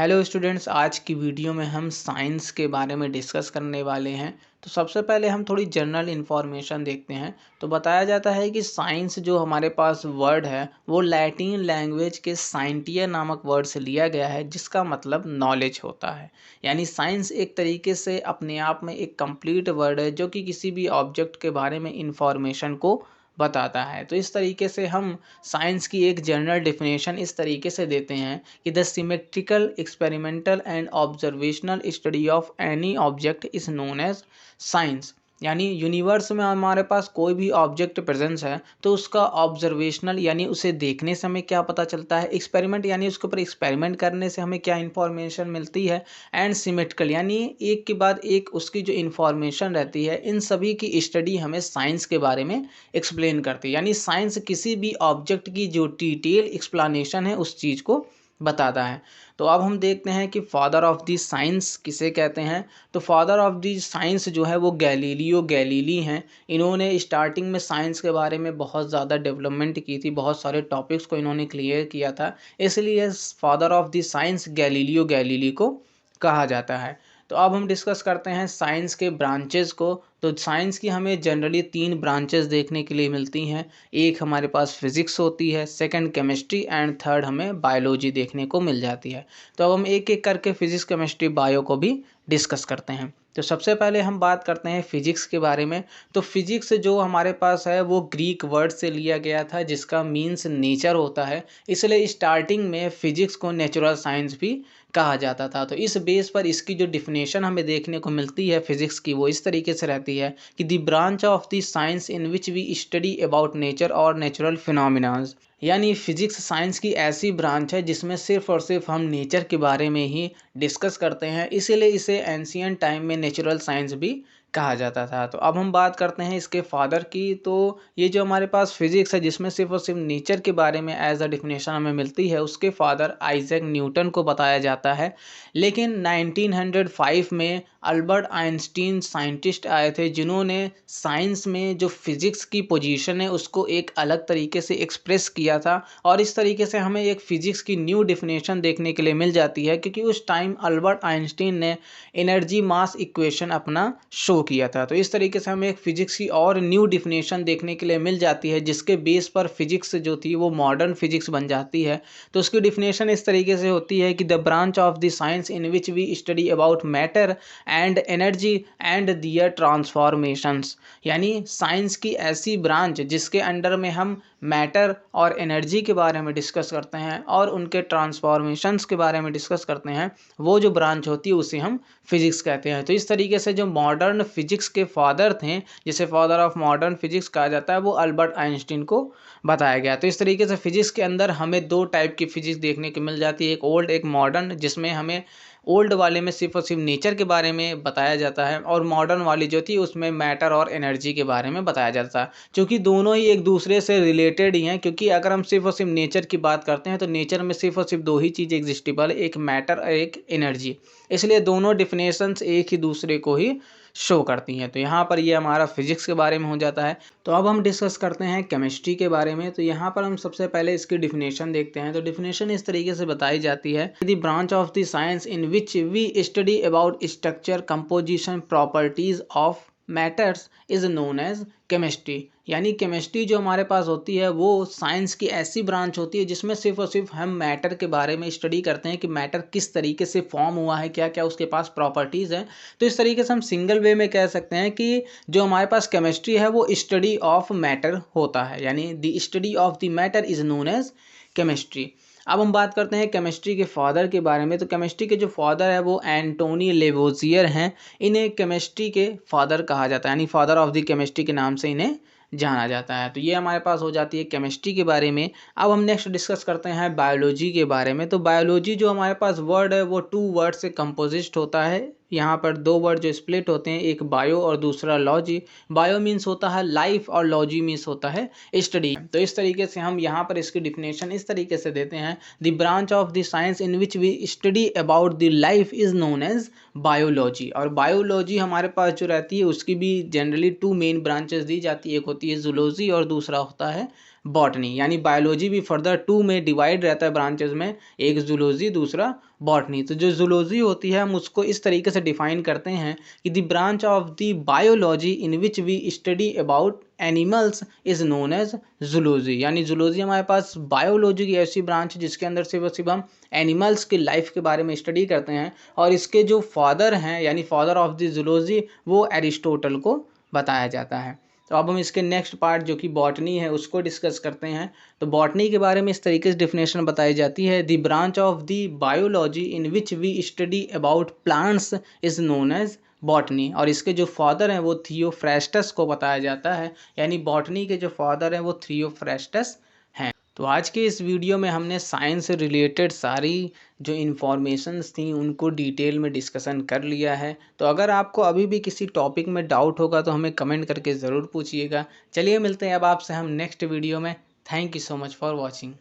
Hello students, आज की video में हम साइंस के बारे में डिस्कस करने वाले हैं। तो सबसे पहले हम थोड़ी जनरल इन्फॉर्मेशन देखते हैं। तो बताया जाता है कि साइंस जो हमारे पास वर्ड है वो लैटिन लैंग्वेज के साइंटिया नामक वर्ड से लिया गया है, जिसका मतलब नॉलेज होता है। यानी साइंस एक तरीके से अपने आप में एक कंप्लीट वर्ड है जो कि किसी भी ऑब्जेक्ट के बारे में इंफॉर्मेशन को बताता है। तो इस तरीके से हम साइंस की एक जनरल डेफिनेशन इस तरीके से देते हैं कि the symmetrical experimental and observational study of any object is known as science. यानी यूनिवर्स में हमारे पास कोई भी ऑब्जेक्ट प्रेजेंस है तो उसका ऑब्जर्वेशनल यानी उसे देखने से हमें क्या पता चलता है, एक्सपेरिमेंट यानी उसके ऊपर एक्सपेरिमेंट करने से हमें क्या इन्फॉर्मेशन मिलती है, एंड सिमेट्रिकल यानी एक के बाद एक उसकी जो इन्फॉर्मेशन रहती है, इन सभी की स्टडी हमें साइंस के बारे में एक्सप्लेन करती है। यानी साइंस किसी भी ऑब्जेक्ट की जो डिटेल एक्सप्लेनेशन है उस चीज़ को बताता है। तो अब हम देखते हैं कि फादर ऑफ दी साइंस किसे कहते हैं। तो फादर ऑफ दी साइंस जो है वो गैलीलियो गैलीली हैं। इन्होंने स्टार्टिंग में साइंस के बारे में बहुत ज़्यादा डेवलपमेंट की थी, बहुत सारे टॉपिक्स को इन्होंने क्लियर किया था, इसलिए father of the science Galileo Galilei को कहा जाता है। तो अब हम डिस्कस करते हैं साइंस के ब्रांचेस को। तो साइंस की हमें जनरली 3 ब्रांचेस देखने के लिए मिलती हैं। एक हमारे पास फिजिक्स होती है, सेकंड केमिस्ट्री एंड थर्ड हमें बायोलॉजी देखने को मिल जाती है। तो अब हम एक एक करके फिजिक्स केमिस्ट्री बायो को भी डिस्कस करते हैं। तो सबसे पहले हम बात करते हैं फिजिक्स के बारे में। तो फिजिक्स जो हमारे पास है वो ग्रीक वर्ड से लिया गया था जिसका मीन्स नेचर होता है, इसलिए स्टार्टिंग में फिजिक्स को नेचुरल साइंस भी कहा जाता था। तो इस बेस पर इसकी जो डिफिनेशन हमें देखने को मिलती है फिजिक्स की वो इस तरीके से रहती है कि the branch of the science in which we study about nature और नेचुरल फिनोमिनाज। यानी फिजिक्स साइंस की ऐसी ब्रांच है जिसमें सिर्फ और सिर्फ हम नेचर के बारे में ही डिस्कस करते हैं, इसीलिए इसे एंशियंट टाइम में नेचुरल साइंस भी कहा जाता था। तो अब हम बात करते हैं इसके फादर की। तो ये जो हमारे पास फिजिक्स है जिसमें सिर्फ और सिर्फ नेचर के बारे में एज अ डिफिनेशन हमें मिलती है, उसके फादर आइजैक न्यूटन को बताया जाता है। लेकिन 1905 में अल्बर्ट आइंस्टीन साइंटिस्ट आए थे जिन्होंने साइंस में जो फिजिक्स की पोजीशन है उसको एक अलग तरीके से एक्सप्रेस किया था, और इस तरीके से हमें एक फिजिक्स की न्यू डिफिनेशन देखने के लिए मिल जाती है, क्योंकि उस टाइम अल्बर्ट आइंस्टीन ने एनर्जी मास इक्वेशन अपना शो किया था। तो इस तरीके से हमें एक फिजिक्स की और न्यू डिफिनेशन देखने के लिए मिल जाती है, जिसके बेस पर फिजिक्स जो थी वो मॉडर्न फिजिक्स बन जाती है। तो उसकी डिफिनेशन इस तरीके से होती है कि the branch of the science in which we study about matter and energy and their transformations. यानी साइंस की ऐसी ब्रांच जिसके अंडर में हम मैटर और एनर्जी के बारे में डिस्कस करते हैं और उनके ट्रांसफॉर्मेशंस के बारे में डिस्कस करते हैं, वो जो ब्रांच होती है उसे हम फिजिक्स कहते हैं। तो इस तरीके से जो मॉडर्न फिजिक्स के फादर थे, जिसे फादर ऑफ मॉडर्न फिजिक्स कहा जाता है, वो अल्बर्ट आइंस्टीन को बताया गया। तो इस तरीके से फिजिक्स के अंदर हमें 2 टाइप की फिजिक्स देखने को मिल जाती है, एक ओल्ड एक मॉडर्न, जिसमें हमें ओल्ड वाले में सिर्फ और सिर्फ नेचर के बारे में बताया जाता है, और मॉडर्न वाली जो थी उसमें मैटर और एनर्जी के बारे में बताया जाता है। क्योंकि दोनों ही एक दूसरे से रिलेटेड ही हैं, क्योंकि अगर हम सिर्फ और सिर्फ नेचर की बात करते हैं तो नेचर में सिर्फ और सिर्फ 2 ही चीज़ एग्जिस्टिबल है, एक मैटर और एक एनर्जी। इसलिए दोनों डिफिनेशंस एक ही दूसरे को ही शो करती हैं। तो यहाँ पर ये हमारा फिजिक्स के बारे में हो जाता है। तो अब हम डिस्कस करते हैं केमिस्ट्री के बारे में। तो यहाँ पर हम सबसे पहले इसकी डिफिनेशन देखते हैं। तो डिफिनेशन इस तरीके से बताई जाती है, the branch of the science in which we study about structure composition properties of matters is known as chemistry. यानी केमिस्ट्री जो हमारे पास होती है वो साइंस की ऐसी ब्रांच होती है जिसमें सिर्फ और सिर्फ हम मैटर के बारे में स्टडी करते हैं कि मैटर किस तरीके से फॉर्म हुआ है, क्या क्या उसके पास प्रॉपर्टीज़ हैं। तो इस तरीके से हम सिंगल वे में कह सकते हैं कि जो हमारे पास केमिस्ट्री है वो स्टडी ऑफ मैटर होता है, यानी the study of the matter is known as chemistry. अब हम बात करते हैं केमिस्ट्री के फादर के बारे में। तो केमिस्ट्री के जो फादर है वो एंटोनी लेवोजियर हैं। इन्हें केमिस्ट्री के फादर कहा जाता है, यानी फादर ऑफ द केमिस्ट्री के नाम से इन्हें जाना जाता है। तो ये हमारे पास हो जाती है केमिस्ट्री के बारे में। अब हम नेक्स्ट डिस्कस करते हैं बायोलॉजी के बारे में। तो बायोलॉजी जो हमारे पास वर्ड है वो 2 वर्ड से कंपोजिस्ट होता है। यहाँ पर 2 वर्ड जो स्प्लिट होते हैं, एक बायो और दूसरा लॉजी। बायो मीन्स होता है लाइफ और लॉजी मीन्स होता है स्टडी। तो इस तरीके से हम यहाँ पर इसकी डिफिनेशन इस तरीके से देते हैं, the branch of the science in which we study about the life is known as biology. और बायोलॉजी हमारे पास जो रहती है उसकी भी जनरली 2 मेन ब्रांचेस दी जाती है, एक होती है जूलॉजी और दूसरा होता है बॉटनी। यानी बायोलॉजी भी फर्दर 2 में डिवाइड रहता है ब्रांचेस में, एक जूलॉजी दूसरा बॉटनी। तो जो जूलॉजी होती है हम उसको इस तरीके से डिफाइन करते हैं कि the branch of the biology in which we study about animals is known as zoology. यानी जूलॉजी हमारे पास बायोलॉजी की ऐसी ब्रांच है जिसके अंदर सिर्फ हम एनिमल्स की लाइफ के बारे में स्टडी करते हैं, और इसके जो फादर हैं यानी फादर ऑफ द जूलॉजी वो एरिस्टोटल को बताया जाता है। तो अब हम इसके नेक्स्ट पार्ट जो कि बॉटनी है उसको डिस्कस करते हैं। तो बॉटनी के बारे में इस तरीके से डिफिनेशन बताई जाती है, the branch of the biology in which we study about plants is known as botany. और इसके जो फादर हैं वो थियोफ्रास्टस को बताया जाता है, यानी बॉटनी के जो फादर हैं वो थियोफ्रास्टस हैं। तो आज के इस वीडियो में हमने साइंस से रिलेटेड सारी जो इन्फॉर्मेशंस थी उनको डिटेल में डिस्कशन कर लिया है। तो अगर आपको अभी भी किसी टॉपिक में डाउट होगा तो हमें कमेंट करके ज़रूर पूछिएगा। चलिए मिलते हैं अब आपसे हम नेक्स्ट वीडियो में। Thank you so much for watching.